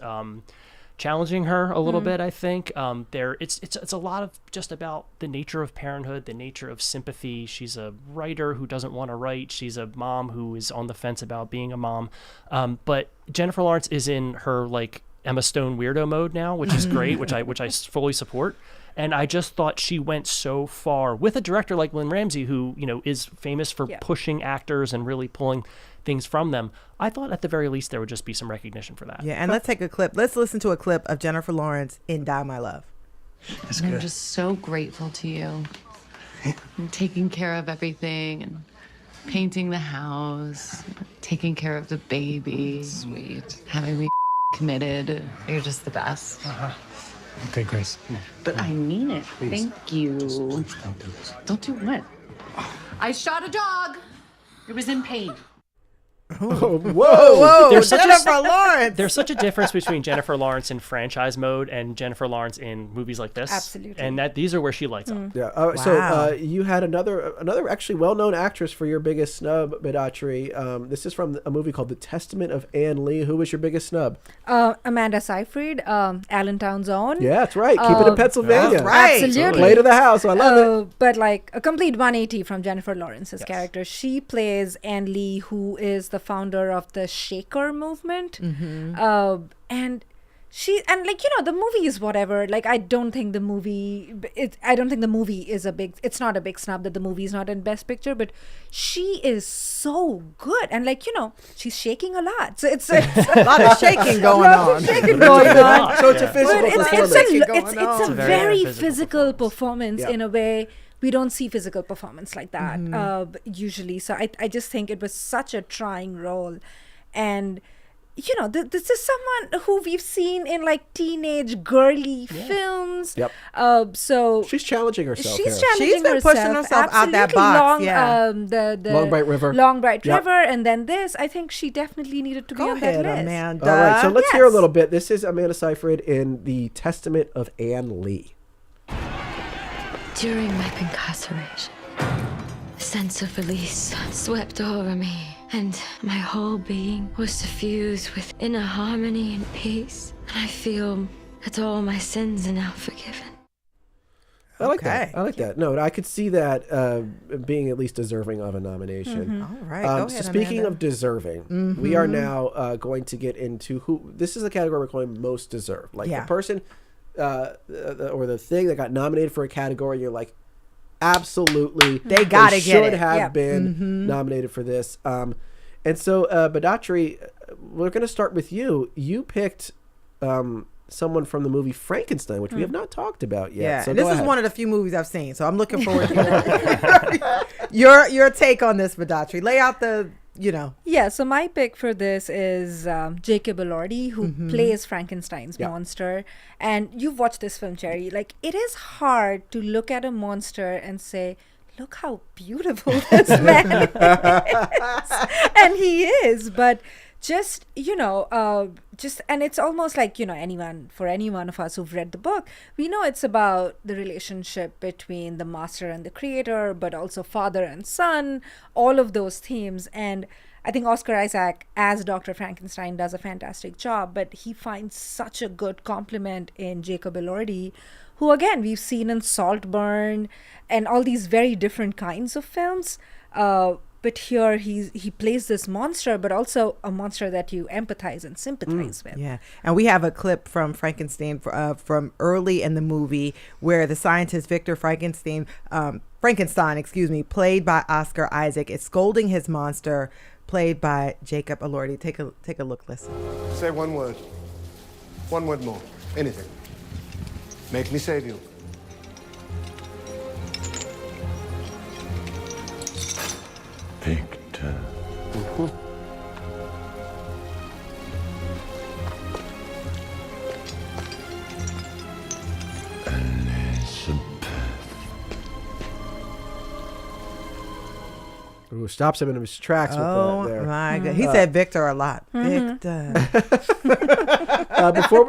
challenging her a little bit. I think it's a lot of just about the nature of parenthood, the nature of sympathy. She's a writer who doesn't want to write. She's a mom who is on the fence about being a mom. But Jennifer Lawrence is in her like Emma Stone weirdo mode now, which is great, which I fully support. And I just thought she went so far with a director like Lynn Ramsey, who is famous for pushing actors and really pulling things from them. I thought at the very least there would just be some recognition for that. Yeah, and let's take a clip. Let's listen to a clip of Jennifer Lawrence in Die My Love. I'm just so grateful to you. And taking care of everything and painting the house, taking care of the baby. Sweet. Having me committed. You're just the best. Okay, Grace. But I mean it. Please. Thank you. Please don't do this. Don't do what? I shot a dog. It was in pain. Whoa! There's Jennifer Lawrence. There's such a difference between Jennifer Lawrence in franchise mode and Jennifer Lawrence in movies like this. Absolutely. And these are where she lights up. Yeah. Wow. So you had another actually well-known actress for your biggest snub, Bedatri. This is from a movie called The Testament of Anne Lee. Who was your biggest snub? Amanda Seyfried, Allentown's own. Yeah, that's right. Keep it in Pennsylvania. That's right. Absolutely. Play to the house. I love it. But like a complete 180 from Jennifer Lawrence's character. She plays Anne Lee, who is the founder of the Shaker movement. And she, and like, the movie is whatever. Like, I don't think the movie is it's not a big snub that the movie is not in Best Picture, but she is so good. And like, she's shaking a lot. So it's a lot of shaking going on. So it's a physical performance. It's a very physical performance in a way. We don't see physical performance like that usually. So I just think it was such a trying role. And, this is someone who we've seen in like teenage girly films. Yep. So she's challenging herself. She's challenging been herself. pushing herself out that box. The Long Bright River. Long Bright River. And then this, I think she definitely needed to be on that list. Amanda. All right, so let's hear a little bit. This is Amanda Seyfried in The Testament of Anne Lee. During my incarceration, a sense of release swept over me, and my whole being was suffused with inner harmony and peace. And I feel that all my sins are now forgiven. I like that. I like that. No, I could see that being at least deserving of a nomination. All right. Go ahead, so speaking Amanda. of deserving, we are now going to get into who. This is the category we're calling most deserved. Like the person or the thing that got nominated for a category, you're like, absolutely, they gotta get should it. have been nominated for this. And so, Bedatri, we're going to start with you. You picked someone from the movie Frankenstein, which we have not talked about yet. Yeah, So and this go is ahead. one of the few movies I've seen, so I'm looking forward to your take on this, Bedatri. Lay out the, Yeah, so my pick for this is Jacob Elordi, who plays Frankenstein's monster. And you've watched this film, Cherry. Like, it is hard to look at a monster and say, look how beautiful this man is. And he is, but just, and it's almost like, any one of us who've read the book, we know it's about the relationship between the master and the creator, but also father and son, all of those themes. And I think Oscar Isaac as Dr. Frankenstein does a fantastic job, but he finds such a good compliment in Jacob Elordi, who again, we've seen in Saltburn and all these very different kinds of films. But here he plays this monster, but also a monster that you empathize and sympathize with. Yeah, and we have a clip from Frankenstein from early in the movie where the scientist Victor Frankenstein, played by Oscar Isaac, is scolding his monster, played by Jacob Elordi. Take a look, listen. Say one word more, anything. Make me save you. Victor. Ooh, stops him in his tracks with that there. Oh my God. He said Victor a lot. Victor.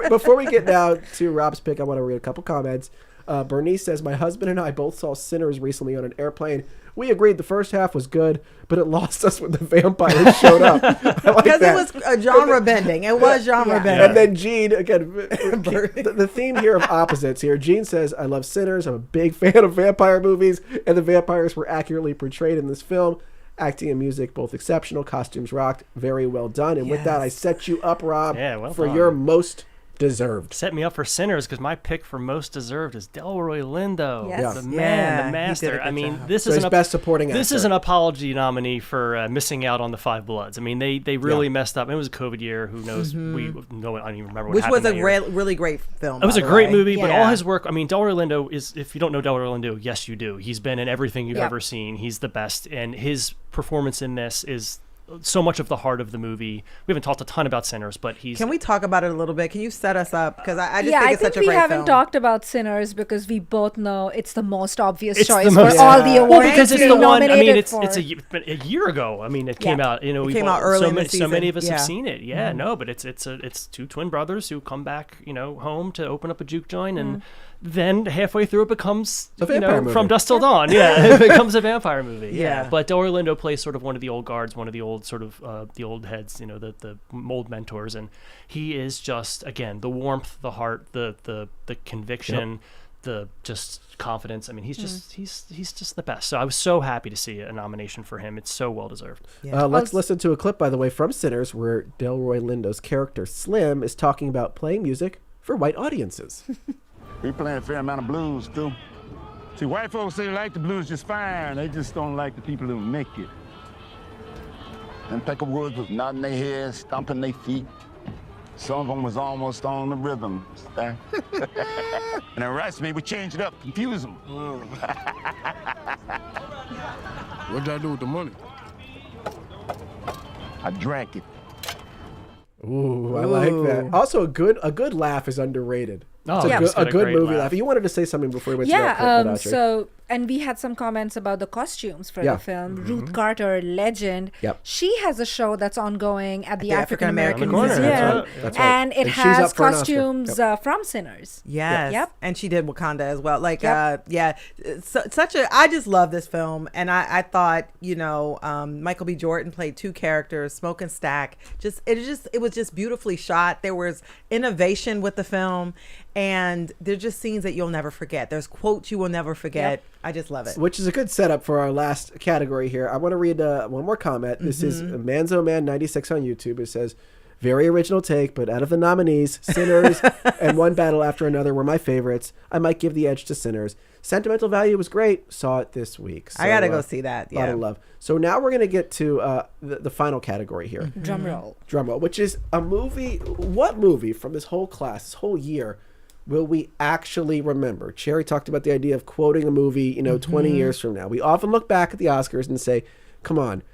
Before we get now to Rob's pick, I want to read a couple comments. Bernice says, my husband and I both saw Sinners recently on an airplane. We agreed the first half was good, but it lost us when the vampires showed up. Because it was genre bending. It was genre bending. And then Gene, again, the theme here of opposites here. Gene says, I love Sinners. I'm a big fan of vampire movies, and the vampires were accurately portrayed in this film. Acting and music, both exceptional. Costumes rocked. Very well done. And with that, I set you up, Rob, for your most deserved. Set me up for Sinners, because my pick for most deserved is Delroy Lindo, Yes. the man, the master. I mean, this is best supporting actor. This is an apology nominee for missing out on the Five Bloods. I mean, they really messed up. It was a COVID year. Who knows? I don't even remember what happened. Which was a really great film. It was a great movie, but all his work. I mean, Delroy Lindo is. If you don't know Delroy Lindo, yes, you do. He's been in everything you've ever seen. He's the best, and his performance in this is so much of the heart of the movie. We haven't talked a ton about Sinners, but he's... Can we talk about it a little bit? Can you set us up? Because I just think it's such a great film. we haven't talked about Sinners because we both know it's the most obvious choice for all the awards. Well, because it's the one, I mean, it's a year ago. I mean, it came out, it came out early in the season. So many of us have seen it. Yeah, no, but it's two twin brothers who come back, home to open up a juke joint, and then halfway through it becomes From Dusk Till Dawn. Yeah, it becomes a vampire movie. Yeah. But Delroy Lindo plays sort of one of the old guards, one of the old sort of the old heads, the old mentors, and he is just, again, the warmth, the heart, the conviction, the just confidence. I mean, he's just the best. So I was so happy to see a nomination for him. It's so well deserved. Let's listen to a clip, by the way, from Sinners, where Delroy Lindo's character Slim is talking about playing music for white audiences. We play a fair amount of blues, too. See, white folks say they like the blues just fine. They just don't like the people who make it. And Peckerwoods was nodding their heads, stomping their feet. Some of them was almost on the rhythm. And the rest, maybe we change it up, confuse them. What'd y'all do with the money? I drank it. Ooh, I like that. Also, a good laugh is underrated. Oh, it's a good movie laugh. You wanted to say something before we went to that clip, so, and we had some comments about the costumes for the film. Ruth Carter, legend. She has a show that's ongoing at the African American Museum. That's right. And it has costumes from Sinners. Yes. Yep. And she did Wakanda as well. Like, I just love this film. And I thought, Michael B. Jordan played two characters, Smoke and Stack. It was just beautifully shot. There was innovation with the film. And they're just scenes that you'll never forget. There's quotes you will never forget. I just love it. Which is a good setup for our last category here. I want to read one more comment. This is Manzo Man 96 on YouTube. It says, Very original take, but out of the nominees, Sinners and One Battle After Another were my favorites. I might give the edge to Sinners. Sentimental Value was great. Saw it this week. So, I gotta go see that. A lot of love. So now we're gonna get to the final category here. Drum roll. Drum roll, which is a movie. What movie from this whole class, this whole year, will we actually remember? Cherry talked about the idea of quoting a movie, 20 years from now. We often look back at the Oscars and say, come on,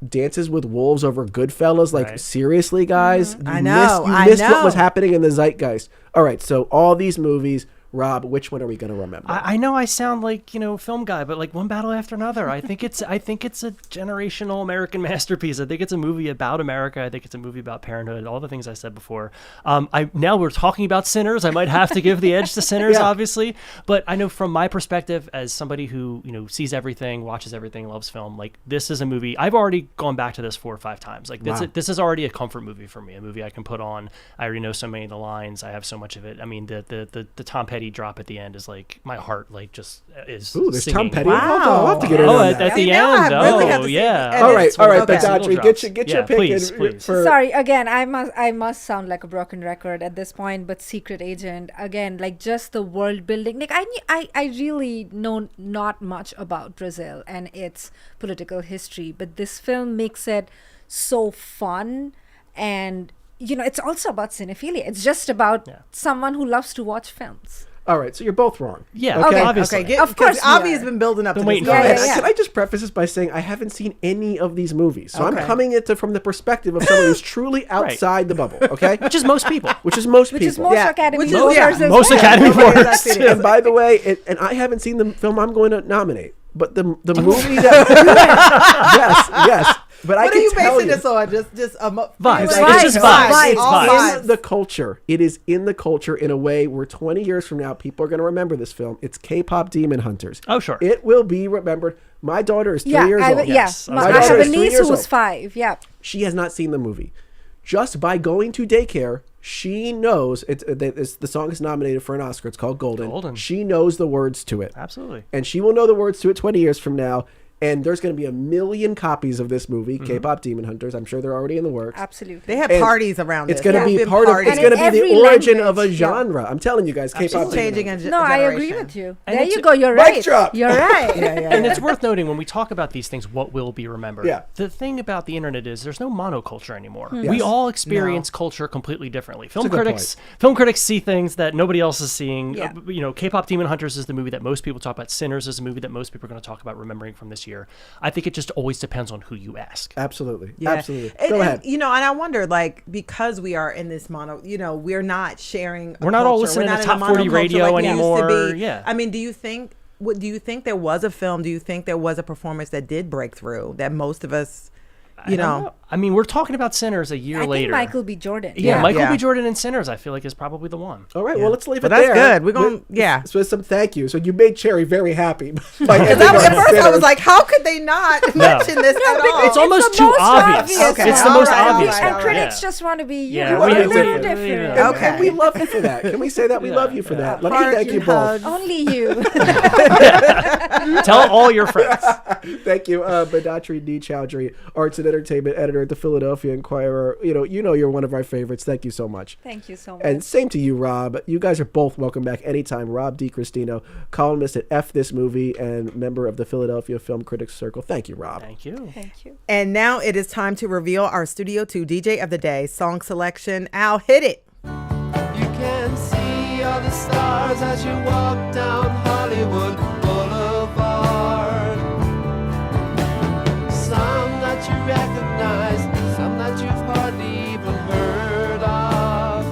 Dances with Wolves over Goodfellas. Like, seriously, guys? You missed what was happening in the zeitgeist. All right, so all these movies, Rob, which one are we going to remember? I know I sound like, film guy, but like One Battle After Another. I think it's a generational American masterpiece. I think it's a movie about America. I think it's a movie about parenthood, all the things I said before. Now we're talking about Sinners. I might have to give the edge to Sinners, obviously. But I know from my perspective as somebody who, sees everything, watches everything, loves film, like this is a movie. I've already gone back to this 4 or 5 times. Like this is already a comfort movie for me, a movie I can put on. I already know so many of the lines. I have so much of it. I mean, the Tom Petty drop at the end is like my heart is there's singing. Tom Petty. I'll have to get in on that. At the end. Yeah. All right, Bedatri, get your pick please. Sorry, again, I must sound like a broken record at this point, but Secret Agent, again, like just the world building. Like I really know not much about Brazil and its political history, but this film makes it so fun. And it's also about cinephilia. It's just about someone who loves to watch films. All right, so you're both wrong. Yeah, okay. Obviously. Okay, of course. Avi has been building up to this. Can I just preface this by saying I haven't seen any of these movies, so I'm coming into from the perspective of someone who's truly outside the bubble. Okay, which is most people. Which is most Academy voters. Most Academy voters. And by the way, and I haven't seen the film I'm going to nominate, but the movie that yes. But what I can are you tell basing this on? Just vibes. It's just vibes. It's in the culture. It is in the culture in a way where 20 years from now, people are going to remember this film. It's K-pop Demon Hunters. Oh, sure. It will be remembered. My daughter is 3 years old. Yes. I have a niece who was 5. Yeah. She has not seen the movie. Just by going to daycare, she knows the song is nominated for an Oscar. It's called Golden. She knows the words to it. Absolutely. And she will know the words to it 20 years from now. And there's going to be 1 million copies of this movie, K-pop Demon Hunters. I'm sure they're already in the works. Absolutely. They have parties around It's this. going to be part of. It's going to be the origin of a genre. I'm telling you guys, K-pop changing. No, I agree with you. There you go. You're right. Mic drop. You're right. And it's worth noting when we talk about these things, what will be remembered. Yeah. The thing about the internet is there's no monoculture anymore. Yes. We all experience culture completely differently. Film critics see things that nobody else is seeing. Yeah. K-pop Demon Hunters is the movie that most people talk about. Sinners is a movie that most people are going to talk about remembering from this year. I think it just always depends on who you ask. Absolutely. Yeah. Absolutely. Go ahead. And I wonder, like, because we are in this we're not sharing. We're not all listening to top 40 radio anymore. Yeah. I mean, do you think there was a film? Do you think there was a performance that did break through that most of us, I don't know. I mean, we're talking about Sinners a year later. I think Michael B. Jordan. Yeah, Michael B. Jordan and Sinners, I feel like, is probably the one. All right, well, let's leave it that's there. That's good. We're going, with some thank you. So you made Cherry very happy. Because at first I was like, how could they not mention this at all? It's almost too obvious. Okay. It's the most obvious. And critics just want to be, different. Okay. And we love you for that. Can we say that? We love you for that. Let me thank you both. Only you. Tell all your friends. Thank you, Bedatri D. Choudhury, Arts and Entertainment Editor at the Philadelphia Inquirer. You're one of our favorites. Thank you so much. Thank you so much. And same to you, Rob. You guys are both welcome back anytime. Rob DiCristino, columnist at FThisMovie and member of the Philadelphia Film Critics Circle. Thank you, Rob. Thank you. Thank you. And now it is time to reveal our Studio 2 DJ of the Day song selection. Al, hit it. You can see all the stars as you walk down Hollywood Boulevard. Some that you recognize, some that you've hardly even heard of.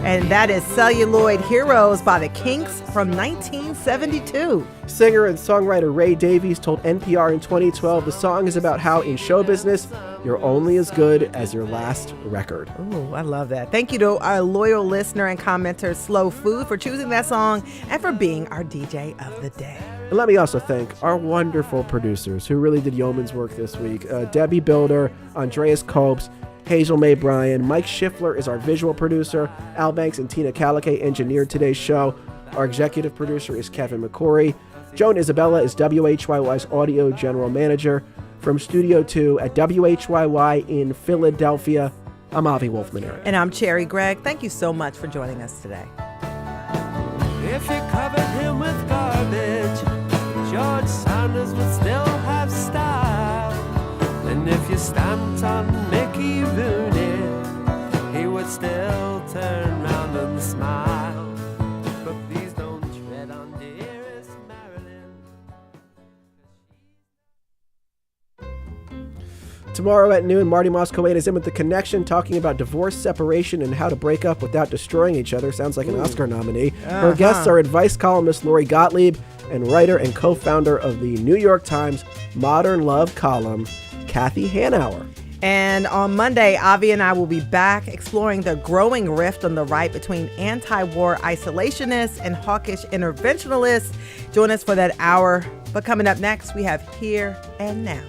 And that is Celluloid Heroes by the Kinks from 1972. Singer and songwriter Ray Davies told NPR in 2012 the song is about how in show business, you're only as good as your last record. Oh, I love that. Thank you to our loyal listener and commenter Slow Food for choosing that song and for being our DJ of the day. And let me also thank our wonderful producers who really did yeoman's work this week. Debbie Builder, Andreas Copes, Hazel May Bryan, Mike Schiffler is our visual producer, Al Banks and Tina Calicay engineered today's show. Our executive producer is Kevin McCory. Joan Isabella is WHYY's audio general manager. from Studio 2 at WHYY in Philadelphia. I'm Avi Wolfman-Arent. And I'm Cherry Gregg. Thank you so much for joining us today. If you covered him with garbage, George Sanders would still have style. And if you stamped on Mickey Rooney, he would still turn round and smile. But please don't tread on dearest Marilyn. Tomorrow at noon, Marty Moscoet is in with The Connection, talking about divorce, separation, and how to break up without destroying each other. Sounds like an Oscar nominee. Her guests are advice columnist Lori Gottlieb and writer and co-founder of the New York Times Modern Love column, Kathy Hanauer. And on Monday, Avi and I will be back exploring the growing rift on the right between anti-war isolationists and hawkish interventionalists. Join us for that hour. But coming up next, we have Here and Now.